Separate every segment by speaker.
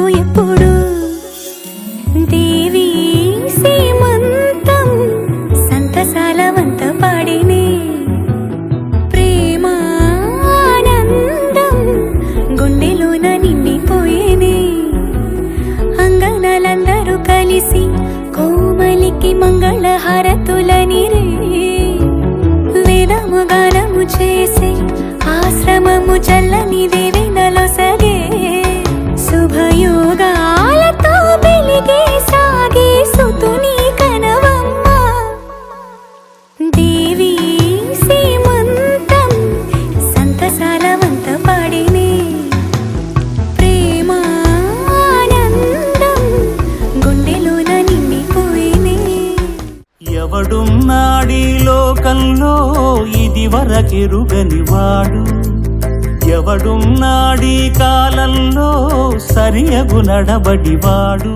Speaker 1: నాకు ఎప్పుడు దేవి సీమంతం సంతసాల వంత పాడినే ప్రేమానందం గుండెలోన నిండిపోయేనే అంగనలందరూ కలిసి కోమలికి మంగళహారతులని రే వేదము గానము చేసే ఆశ్రమము చల్లని దేవేందలో సగే శుభయోగాలతో వెలిగే సాగే సుతుని కనవమ్మ దేవి సీమంతం సంతసాల వంత పాడినే ప్రేమానందం గుండెలోన నిండిపోయినే
Speaker 2: ఎవడున్నాడీ లోకంలో ఇది వరకెరుగని వాడు ఎవడున్నాడీ కాలంలో సరియగు నడబడివాడు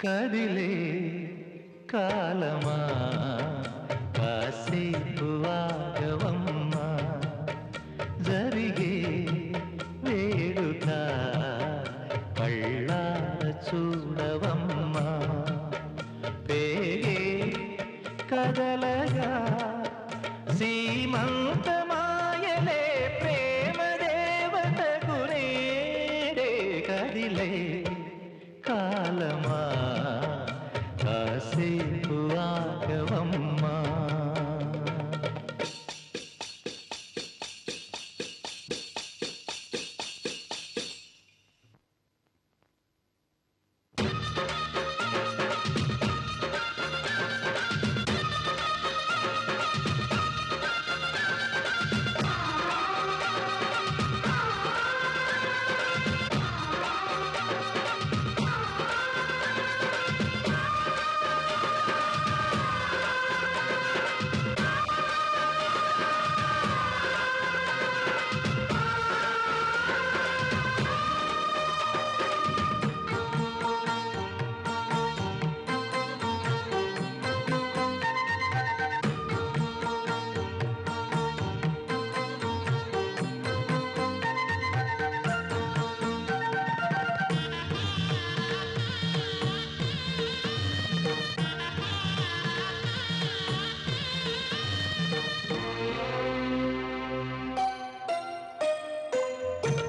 Speaker 2: కదిలే కాలమా కాసేపు ఆగవమ్మా జరిగే వేడుక కళ్ళార చూడవమ్మా పేగే కదలగా సీమంతమాయలే ప్రేమ దేవతకు నేడే కదిలే కాలమా కాసేపు ఆగవమ్మా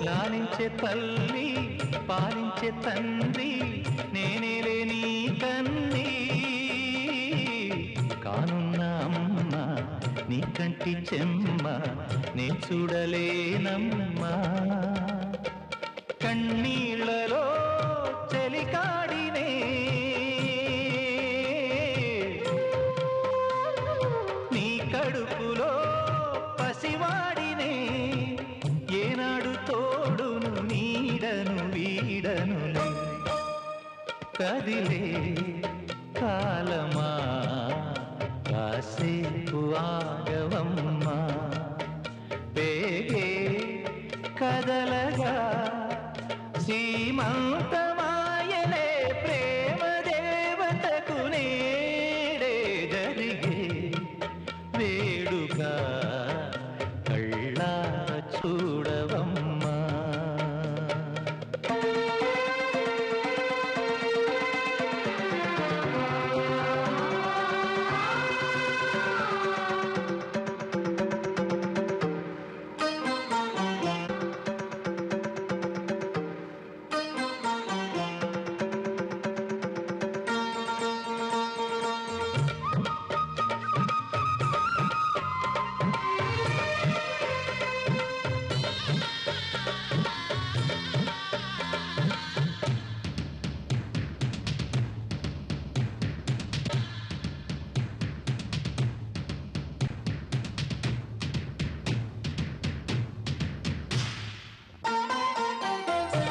Speaker 2: లాలించే తల్లి పాలించే తండ్రి నేనేలే నీ కన్ని కానున్న అమ్మ నీ కంటి చెమ్మ నే చూడలేనమ్మా కన్నీళ్లలో చెలికాడినే నీ కడుపులో పసివాడినే ఏనాడు తోడును నీడను వీడను కదిలే కాలమా కాసేపు ఆగవమ్మా పేగే కదలగా సీమంతమాయలే ప్రేమ దేవతకు నేడే జరిగే వేడుక కళ్ళార చూడవమ్మా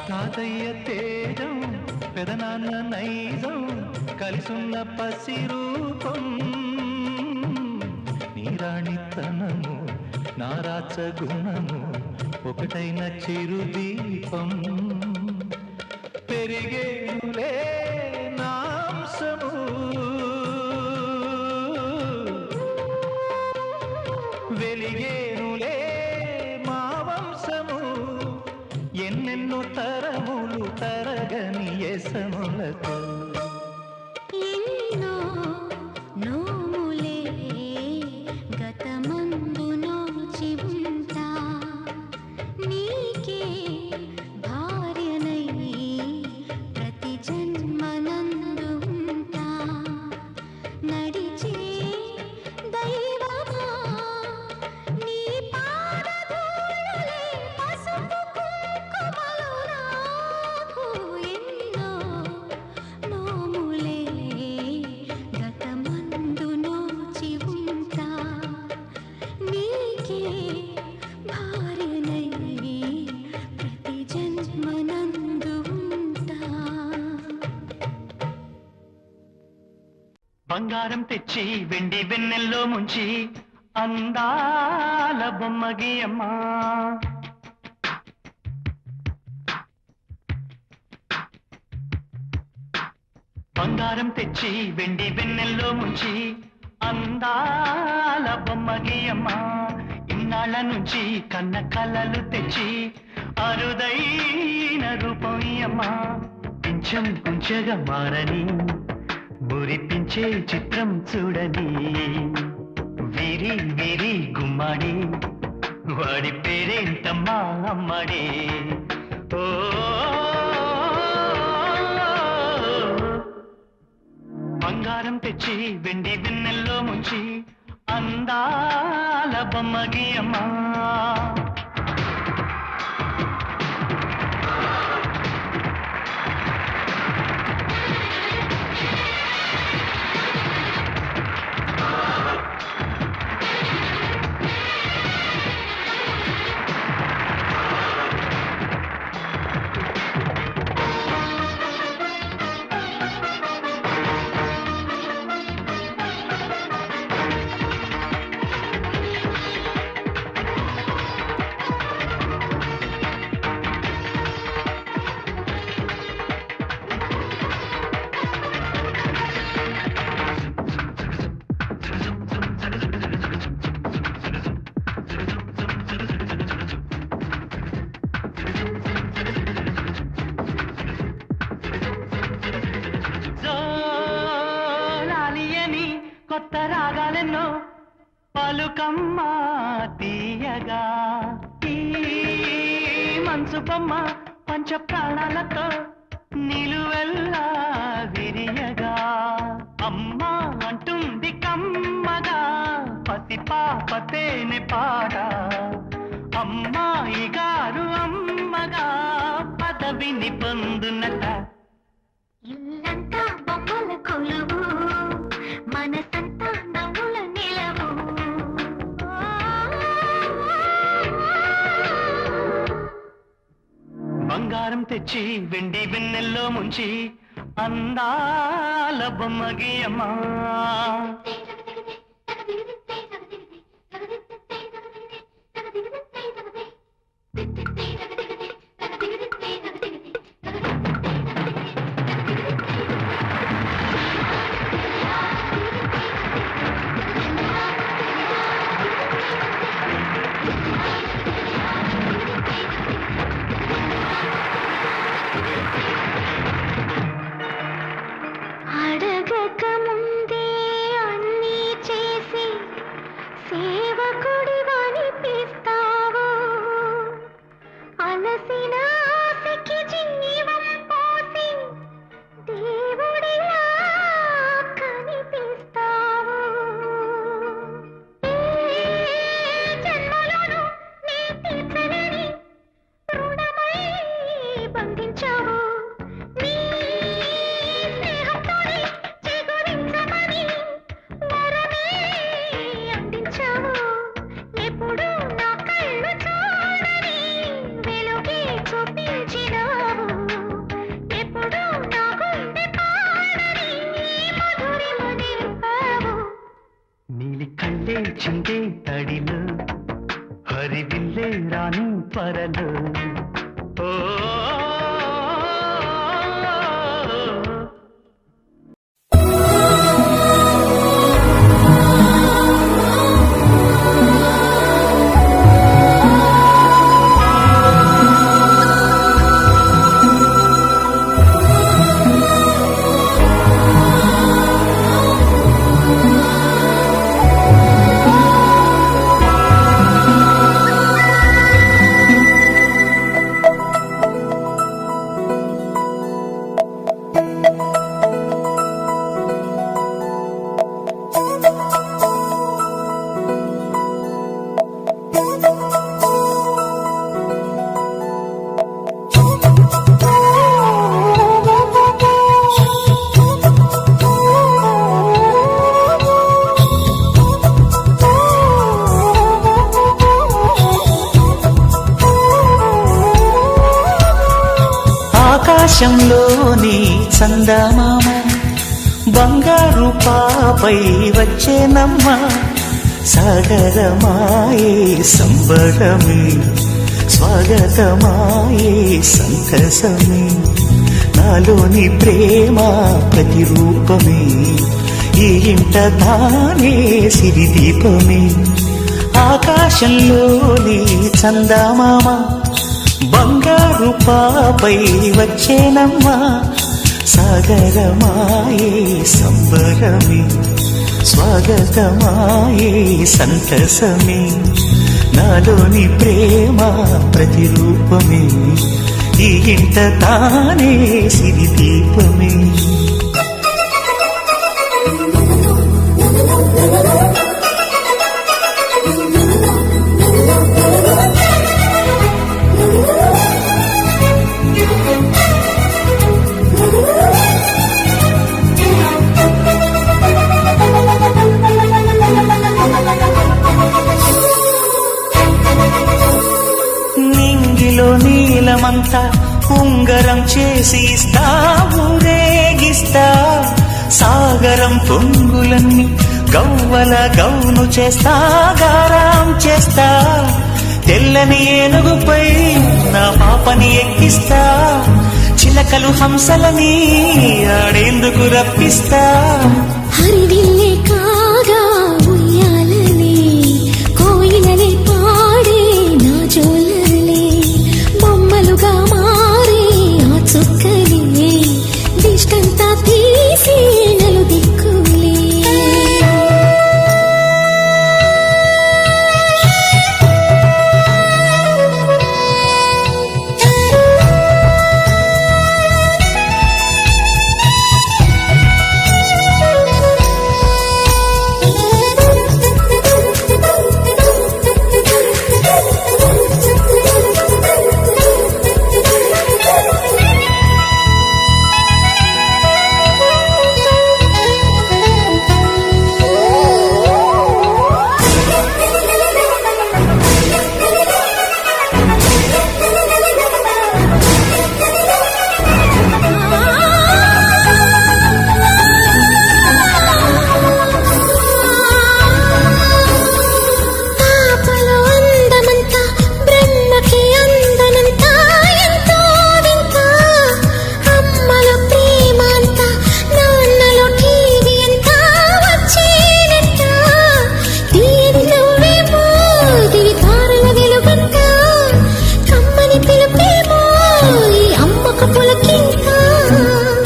Speaker 2: తాతయ్య తేజం పెదనాన్న నైజం కలిసున్న పసి రూపం నీరాణితనము నారాచ గుణము ఒకటైన చిరుదీపం పెరిగేనులే నాంసము వెలిగేనులే మా వంశము ఎన్నెన్నో తరములు తరగని ఎసములతో
Speaker 1: ఎన్నో నోములే గతమందు నోచి ఉంటా నీకే భార్యనై ప్రతి జన్మనందు ఉంటా నడిచే దైవమా నీ పాదధూళిలే పసుపు కుంకుమలు నాకు ఎన్నో నోములే గతమందు నోచి ఉంటా నీకే భార్యనై ప్రతి జన్మనందు ఉంటా
Speaker 3: బంగారం తెచ్చి వెండి వెన్నెల్లో ముంచి అందాల బొమ్మగి అమ్మా బంగారం తెచ్చి వెండి వెన్నెల్లో ముంచి అందాల బొమ్మగి అమ్మా ఇన్నాళ్ళ నుంచి కన్న కలలు తెచ్చి అరుదైన రూపం అమ్మా పింఛం కుంచెగా మారని మురిపించే చిత్రం చూడని వీరి వీరి గుమ్మాడి వాడి పేరేంటమ్మా అమ్మడి ఓ బంగారం తెచ్చి వెండి వెన్నెల్లో ముంచి అందాల బొమ్మగి అమ్మా జోలాలియని కొత్త రాగాలెన్నో పలుకమ్మ తీయగా ఈ మనసు బొమ్మ పంచ ప్రాణాలతో నిలువెల్లా విరియగా అమ్మ అంటుంది కమ్మగా పసిపాపతేనే పాట అమ్మాయి గారు అమ్మగా పదవిని పొందునట
Speaker 1: ఇల్లంతా బొమ్మల కొలువు మనసంతా నవ్వుల నిలవు
Speaker 3: బంగారం తెచ్చి వెండి వెన్నెల్లో ముంచి అందాల బొమ్మగి అమ్మా
Speaker 1: అడగక ముందే అన్నీ చేసి సేవకుడివనిపిస్తావు అలసిన ఆశకి జీవం పోసి దేవుడిలా కనిపిస్తావు ఏ జన్మలోనూ నీ తీర్చలేని రుణమై బంధించావు నీ స్నేహంతోనే చేకూరించమని వరమే అందించావు ఎప్పుడు నా కళ్ళు చూడని వెలుగే చూపించినావు ఎప్పుడు నా గుండె పాడని మధురిమ నింపావు
Speaker 3: నీలి కళ్ళే చిందే తడిలో హరివిల్లే రాని పరలు ఓ
Speaker 2: ఆకాశంలోని చందమామ బంగారు పాపై వచ్చేనమ్మ సాగరమాయే సంబరమే స్వాగతమాయే సంతసమే నాలోని ప్రేమ ప్రతిరూపమే ఈ ఇంట తానే సిరిదీపమే ఆకాశంలోని చందమామ బంగారు పాపై వచ్చేనమ్మా సాగరమాయే సంబరమే స్వాగతమాయే సంతసమే నాలోని ప్రేమ ప్రతిరూపమే ఈ ఇంట తానే సిరిదీపమే నీలమంతా ఉంగరం చేసి ఇస్తా ఊరేగిస్తా సాగరం పొంగులన్నీ గవ్వల గౌను చేస్తా గారాం చేస్తా తెల్లని ఏనుగుపై నా పాపని ఎక్కిస్తా చిలకలు హంసలని ఆడేందుకు రప్పిస్తా
Speaker 1: హరివిల్లే కాగా ఉయ్యాలలే కోయిలలే పాడే నా జోలలే బొమ్మలుగా మారే ఆ చుక్కలే దిష్టంతా తీసి నలుదిక్కులే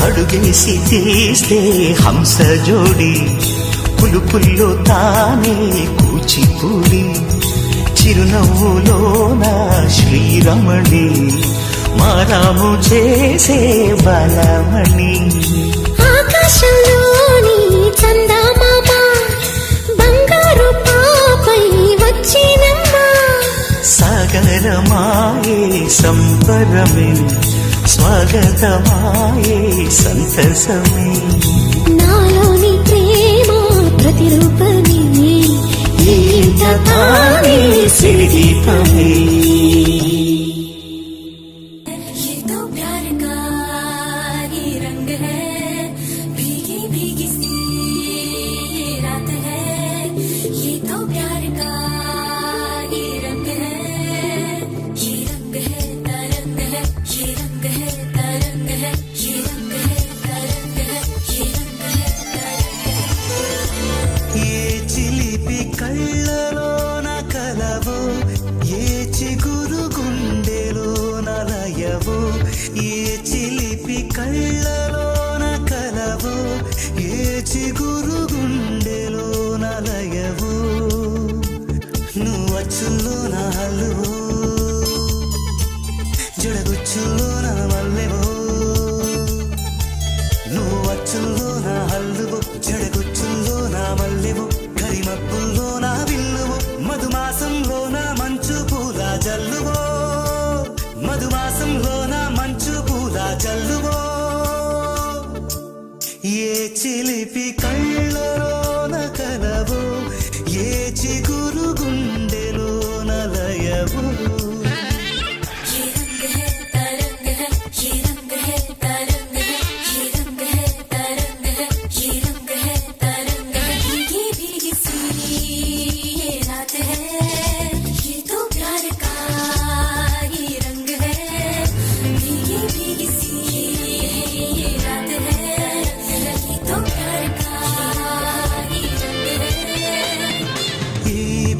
Speaker 2: అడుగేసి తీస్తే హంస జోడి పులుపుల్లో తానే కూచిపూడి చిరునవ్వులో నా శ్రీరమణి మారాము చేసే బలమణి
Speaker 1: ఆకాశంలోని చందమామ బంగారు పాపై వచ్చినమ్మా
Speaker 2: సాగరమాయే సంబరమే స్వాగతమాయే సంతసమే
Speaker 1: నాలోని ప్రేమ ప్రతిరూపమే
Speaker 2: ఈ ఇంట తానే సిరిదీపమే
Speaker 1: ये तो प्यार का ही रंग है
Speaker 2: చిలిపి కళ్ళలోన కలవో ఏ చిగురు గుండెలోన లయవో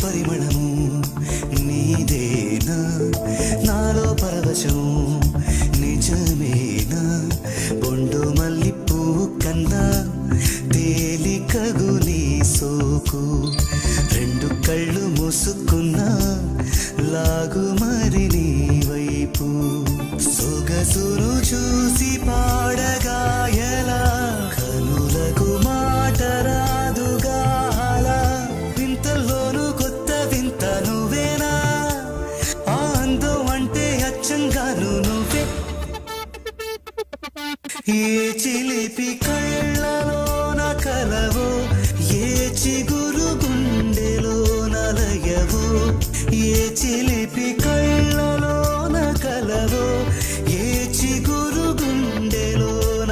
Speaker 2: పరిమళము నీదేనా నాలో పరవశం నిజమేనా బొండు మల్లిపూ కన్నా తేలికగు నీ సోకు రెండు కళ్ళు మూసుకున్నా లాగు మరి నీ వైపు సొగసును చూసి పాడగాయలా కనులకు మాట రాదుగాల వింతల్లోనూ కొత్త వింత నువ్వేనా ఆ అందం అంటే అచ్చంగాను నువ్వే ఏ చిలిపి కళ్ళలోన కలవో ఏ చిగురు గుండెలోన లయవో ఏ చిలిపి కళ్ళలోన కలవో ఏ చిగురు గుండెలోన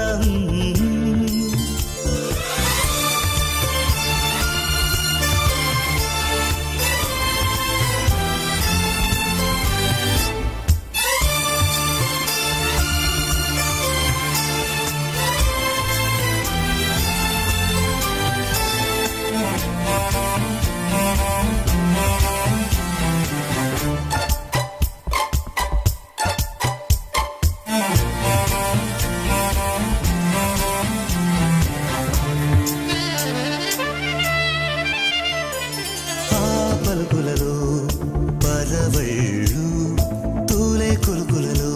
Speaker 2: పలుకులలో పరవళ్ళు తూలే కొలుకులలో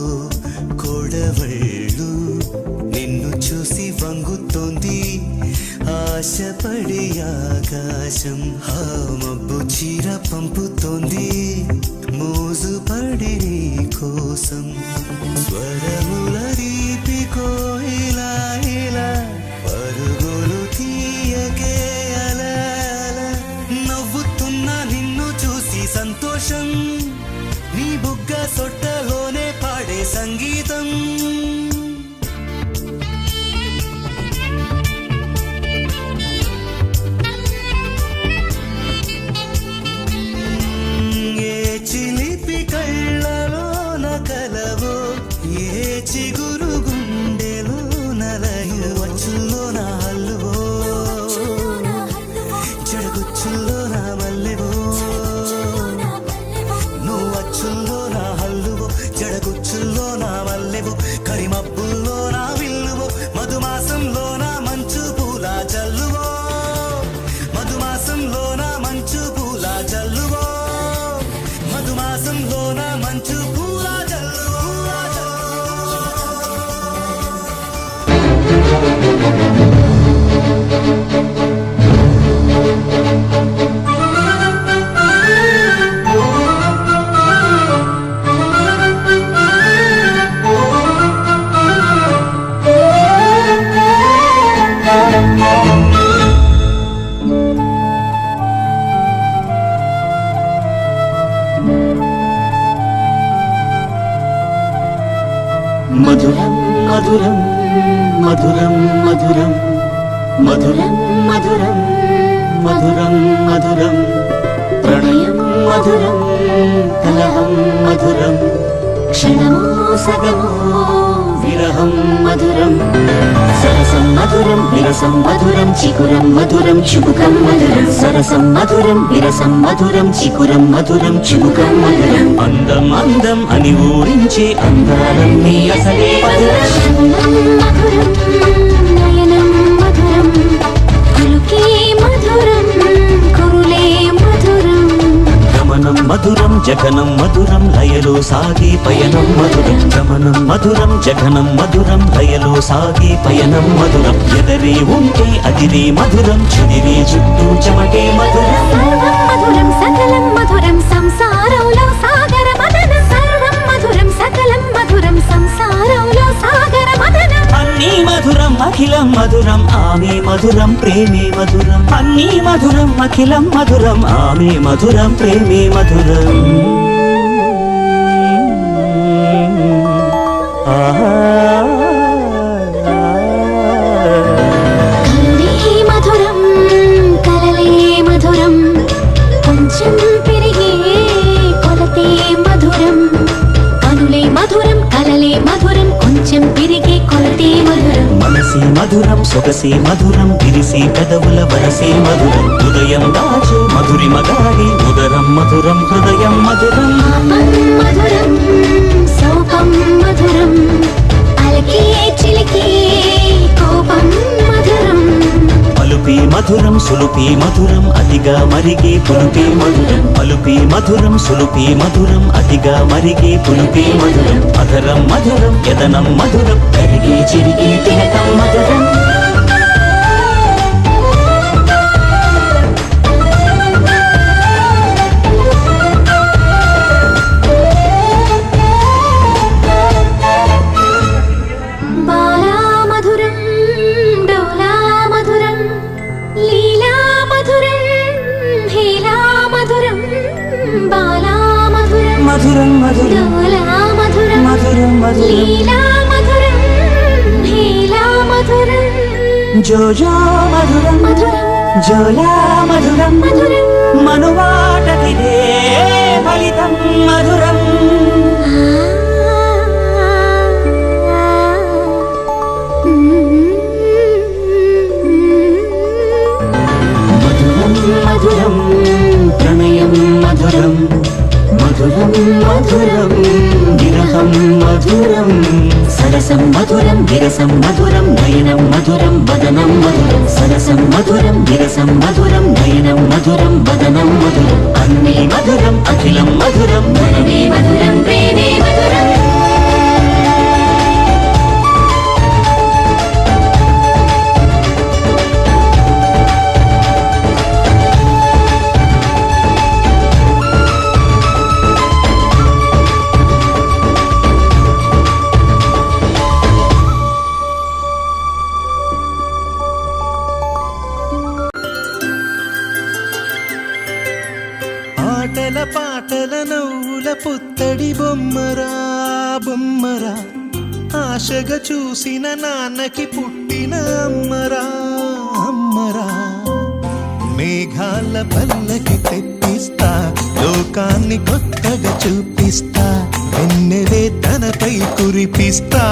Speaker 2: కొడవళ్ళు నిన్ను చూసి వంగుతోంది ఆశపడి ఆకాశం ఆ మబ్బు చీర పంపుతోంది మోజుపడి నీ కోసం స్వరముల దీపి కోయిలా ఇలా పరుగులు తీయకే అలా అలా నవ్వుతున్నా నిన్ను చూసి సంతోషం నీ బుగ్గ సొట్టలోనే పాడే సంగీతం ఏ చిలిపి కళ్ళలోన కలవో ఏ చిగురు గుండెలో నలయు వచ్చుల్లో నా హల్లువో చెడుగుచ్చుల్లో నా మల్లెవో నువ్వు వచ్చుల్లో నా హల్లువో జడగుచ్చుల్లో నా మల్లెవో కరిమబ్బుల్లో నా విల్లువో మధుమాసంలో నా మంచు పూల జల్లువో మధుమాసంలో నా మంచు పూల జల్లువో మధుమాసంలో నా మంచు పూల జల్లువో
Speaker 4: మధురం మధురం మధురం మధురం మధురం మధురం మధురం మధురం ప్రణయం మధురం కలహం మధురం క్షణమో సగమో విరహం మధురం సరసం మధురం విరసం మధురం చికురం మధురం చుబుకం మధురం సరసం మధురం విరసం మధురం చికురం మధురం చుబుకం మధురం అందం అందం అని ఊరించే అందాలన్నీ అసలే మధురం
Speaker 1: మధురం నయనం మధురం కులుకే మధురం కురులే మధురం
Speaker 4: గమనం మధురం జగనం మధురం లయలో సాగే పయనం మధురం గమనం మధురం జగనం మధురం లయలో సాగే పయనం మధురం ఎదరే ఉంటే అదిరే మధురం చెదిరే చుట్టూ చెమటే మధురం
Speaker 1: సర్వం మధురం సకలం మధురం సంసారంలో సాగర మదనం సర్వం మధురం సకలం మధురం సంసారంలో సాగర మదనం
Speaker 4: అన్నీ మధురం అఖిలం మధురం ఆమె మధురం ప్రేమే మధురం అన్నీ మధురం అఖిలం మధురం ఆమె మధురం ప్రేమే మధురం
Speaker 1: కలలే మధురం కలలే మధురం కొంచెం పెరిగే కొలతే మధురం కనులే మధురం కలలే మధురం కొంచెం పెరిగే కొలతే మధురం
Speaker 4: మనసే మధురం సొగసే మధురం విరిసే పెదవుల వరసే మధురం ఉదయం దాచే మధురిమ గాడి ఉదరం మధురం హృదయం మధురం
Speaker 1: పాపం మధురం సోపం మధురం అలకే చిలికే కోపం మధురం
Speaker 4: పలుపే మధురం సులుపే మధురం అతిగా మరిగే పులుపే మధురం పలుపే మధురం సులుపే మధురం అతిగా మరిగే పులుపే మధురం అధరం మధురం యదనం మధురం కరిగే చిరిగే తిలకం మధురం
Speaker 1: బాలా మధురం డోలా మధురం లీలా మధురం హేలా మధురం బాలా మధురం
Speaker 4: మధురం మధురం
Speaker 1: డోలా మధురం
Speaker 4: మధురం మధురం
Speaker 1: లీలా మధురం హేలా మధురం
Speaker 4: జోజో మధురం
Speaker 1: మధురం
Speaker 4: జోలా మధురం
Speaker 1: మధురం
Speaker 4: మనువాటదిదే ఫలితం మధురం మధురం మధురం ప్రణయం మధురం మధురం మధురం విరహం మధురం సరసం మధురం విరసం మధురం నయనం మధురం వదనం మధురం సరసం మధురం విరసం మధురం నయనం మధురం వదనం మధురం అన్నీ మధురం అఖిలం మధురం మనమే మధురం ప్రేమే మధురం
Speaker 2: ఆటల పాటల నవ్వుల పుత్తడి బొమ్మరా బొమ్మరా ఆశగా చూసిన నాన్నకి పుట్టిన అమ్మరా అమ్మరా మేఘాల పల్లకి తెప్పిస్తా లోకాన్ని కొత్తగా చూపిస్తా వెన్నెలే తనపై కురిపిస్తా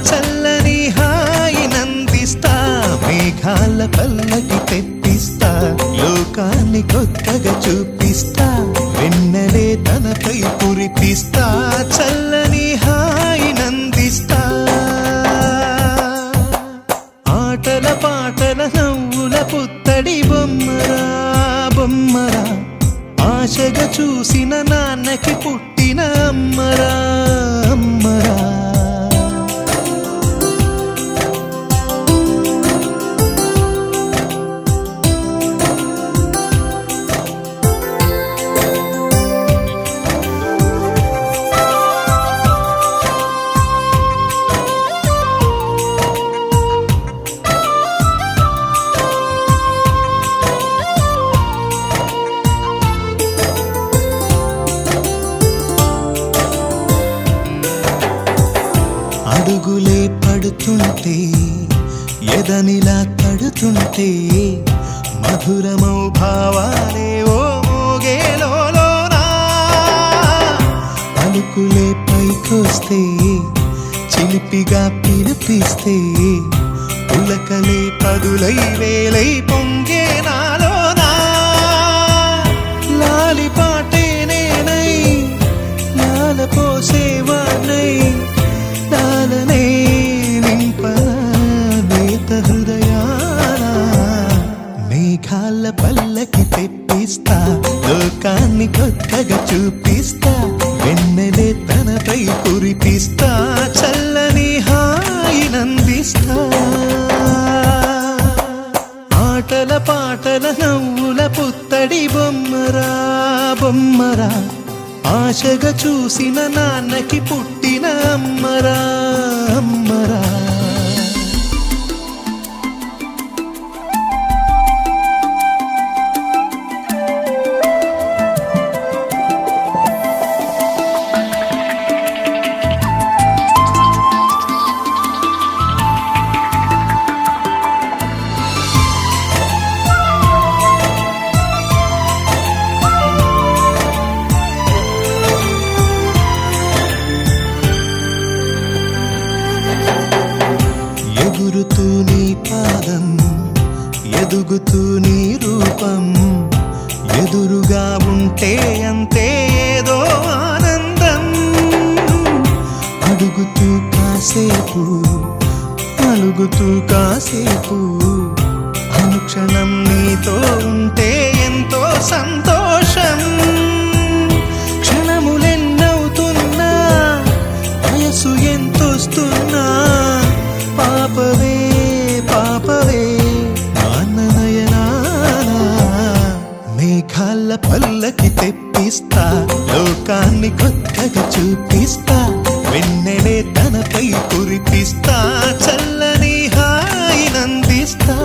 Speaker 2: చల్లని హాయినందిస్తా మేఘాల పల్లకి తెప్పిస్తా లోకాన్ని కొత్తగా చూపిస్తా వెన్నెలే తనపై కురిపిస్తా చల్లని హాయినందిస్తా ఆటల పాటల నవ్వుల పుత్తడి బొమ్మరా బొమ్మరా ఆశగా చూసిన నాన్నకి పుట్టిన అమ్మరా అమ్మరా అడుగులే పడుతుంటే ఎదనిలా తడుతుంటే మధురమౌ భావాలే ఓ మోగేలోనా పలుకులే పైకొస్తే చిలిపిగా పిలిపిస్తే పులకలే పదులై వేలై పొంగే నాలోనా లాలి పాటే నేనై లాల పోసేవాణ్ణై లాలనే నింపనేత హృదయాన మేఘాల పల్లకి తెప్పిస్తా లోకాన్ని కొత్తగా చూపిస్తా వెన్నెలే తనపై కురిపిస్తా చల్లని హాయినందిస్తా ఆటల పాటల నవ్వుల పుత్తడి బొమ్మరా బొమ్మరా ఆశగా చూసిన నాన్నకి పుట్టిన అమ్మరా అమ్మరా ఎదురుగా ఉంటే అంతే ఏదో ఆనందం అడుగుతూ కాసేపు అలుగుతూ కాసేపు అనుక్షణం నీతో ఉంటే ఎంతో సంతోషం క్షణములెన్నవుతున్నా వయసు ఎంతొస్తున్నా పాపవే పాపవే నాన్ననయనానా మేఘాల పల్లకి తెప్పిస్తా లోకాన్ని కొత్తగా చూపిస్తా వెన్నెలే తనపై కురిపిస్తా చల్లని హాయినందిస్తా